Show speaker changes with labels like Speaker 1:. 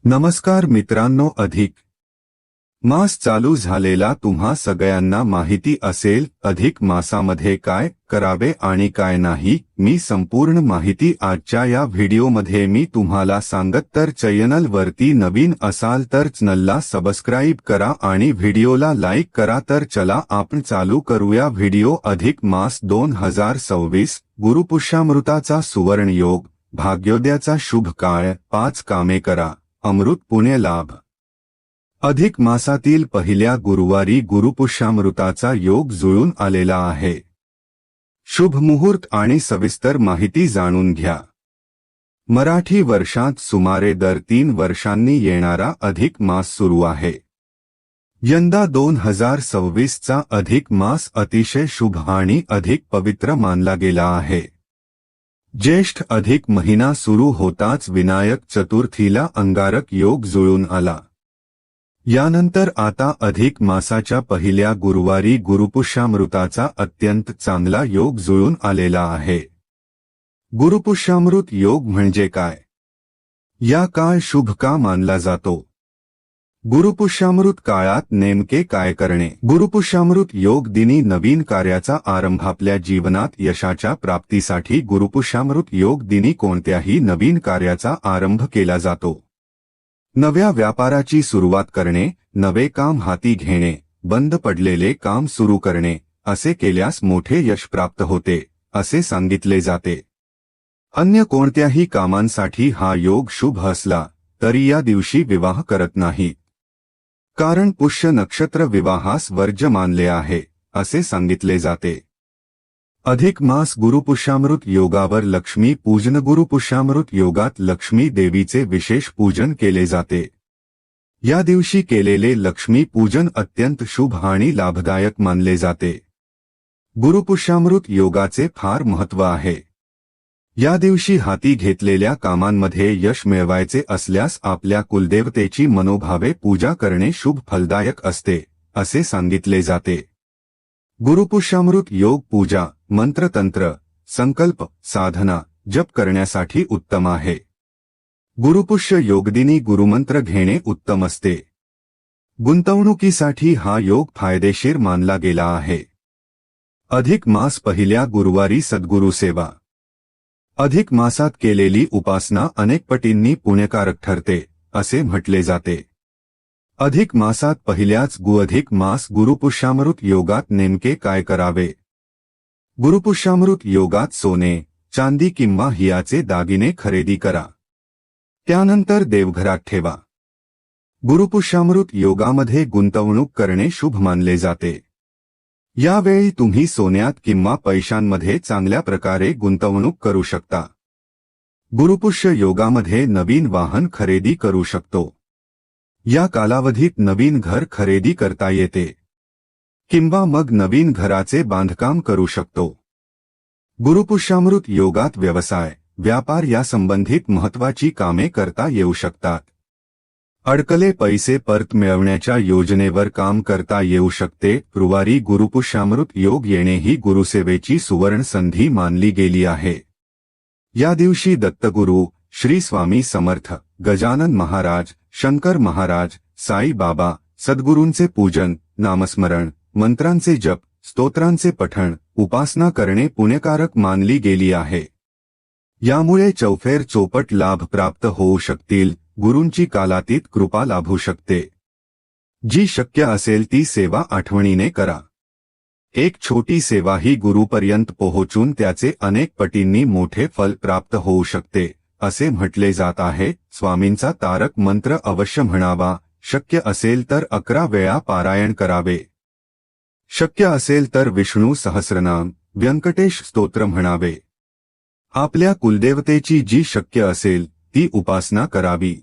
Speaker 1: नमस्कार मित्रांनो, अधिक मास चालू झालेला तुम्हा सगळ्यांना माहिती असेल. अधिक मासामध्ये काय करावे आणि काय नाही, मी संपूर्ण माहिती आजच्या या व्हिडिओमध्ये मी तुम्हाला सांगत. तर चॅनल वरती नवीन असाल तर चॅनलला सबस्क्राइब करा आणि व्हिडिओला लाईक करा. तर चला आपण चालू करूया व्हिडिओ. अधिक मास 2026 गुरुपुष्यामृताचा सुवर्ण योग, भाग्योदयाचा शुभ काळ, 5 कामे करा, अमृत पुण्य लाभ. अधिक मासातील पहिल्या गुरुवारी गुरुपुष्यामृताचा योग जुळून आलेला आहे. शुभ मुहूर्त आणि सविस्तर माहिती जाणून घ्या. मराठी वर्षात सुमारे दर 3 वर्षांनी येणारा अधिक मास सुरू आहे. यंदा 2026 चा अधिक मास अतिशय शुभ आणि अधिक पवित्र मानला गेला आहे. ज्येष्ठ अधिक महिना सुरू होताच विनायक चतुर्थीला अंगारक योग जुळून आला. यानंतर आता अधिक मासाच्या पहिल्या गुरुवारी गुरुपुष्यामृताचा अत्यंत चांगला योग जुळून आलेला आहे. गुरुपुष्यामृत योग म्हणजे काय? या काळ शुभ का मानला जातो? गुरुपुष्यामृत काळात नेमके काय करणे? गुरुपुष्यामृत योग दिनी नवीन कार्याचा आरंभ. आपल्या जीवनात यशाच्या प्राप्तीसाठी गुरुपुष्यामृत योग दिनी कोणत्याही नवीन कार्याचा आरंभ केला जातो. नव्या व्यापाराची सुरुवात करणे, नवे काम हाती घेणे, बंद पडलेले काम सुरू करणे, असे केल्यास मोठे यश प्राप्त होते, असे सांगितले जाते. अन्य कोणत्याही कामांसाठी हा योग शुभ असला तरी या दिवशी विवाह करत नाहीत, कारण पुष्य नक्षत्र विवाहास वर्ज्य मानले आहे, असे सांगितले जाते. अधिक मास गुरुपुष्यामृत योगावर लक्ष्मी पूजन. गुरुपुष्यामृत योगात लक्ष्मी देवीचे विशेष पूजन केले जाते. या दिवशी केलेले लक्ष्मी पूजन अत्यंत शुभ आणि लाभदायक मानले जाते. गुरुपुष्यामृत योगाचे फार महत्त्व आहे. या दिवशी हाती घेतलेल्या कामांमध्ये यश मिळवायचे असल्यास आपल्या कुलदेवतेची मनोभावे पूजा करणे शुभ फलदायक असते, असे सांगितले जाते. गुरुपुष्यामृत योग पूजा, मंत्रतंत्र, संकल्प, साधना, जप करण्यासाठी उत्तम आहे. गुरुपुष्य योगदिनी गुरुमंत्र घेणे उत्तम असते. गुंतवणुकीसाठी हा योग फायदेशीर मानला गेला आहे. अधिक मास पहिल्या गुरुवारी सद्गुरू सेवा. अधिक मासात केलेली उपासना अनेक पटींनी पुण्यकारक ठरते, असे म्हटले जाते. अधिक मासात पहिल्याच अधिक मास गुरुपुष्यामृत योगात नेमके काय करावे? गुरुपुष्यामृत योगात सोने, चांदी किंवा हिऱ्याचे दागिने खरेदी करा. त्यानंतर देवघरात ठेवा. गुरुपुष्यामृत योगामध्ये गुंतवणूक करणे शुभ मानले जाते. यावेळी तुम्ही सोन्यात किंवा पैशांमध्ये चांगल्या प्रकारे गुंतवणूक करू शकता. गुरुपुष्य योगामध्ये नवीन वाहन खरेदी करू शकतो. या कालावधीत नवीन घर खरेदी करता येते किंवा मग नवीन घराचे बांधकाम करू शकतो. गुरुपुष्यामृत योगात व्यवसाय, व्यापार या संबंधित महत्त्वाची कामे करता येऊ शकतात. अडकले पैसे परत मिळवण्याच्या योजनेवर काम करता येऊ शकते. गुरुवारी गुरुपुष्यामृत योग येणे ही गुरुसेवेची सुवर्ण संधी मानली गेली आहे. या दिवशी दत्तगुरू, श्री स्वामी समर्थ, गजानन महाराज, शंकर महाराज, साई बाबा, सद्गुरूंचे पूजन, नामस्मरण, मंत्रांचे जप, स्तोत्रांचे पठण, उपासना करणे पुण्यकारक मानली गेली आहे. यामुळे चौफेर चौपट लाभ प्राप्त होऊ शकतील. गुरूंची कालातीत कृपा लाभू शकते. जी शक्य असेल ती सेवा आठवणीने करा. एक छोटी सेवाही गुरुपर्यंत पोहोचून त्याचे अनेक पटींनी मोठे फल प्राप्त होऊ शकते, असे म्हटले जात आहे. स्वामींचा तारक मंत्र अवश्य म्हणावा. शक्य असेल तर 11 वेळा पारायण करावे. शक्य असेल तर विष्णू सहस्रनाम, व्यंकटेश स्तोत्र म्हणावे. आपल्या कुलदेवतेची जी शक्य असेल ती उपासना करावी.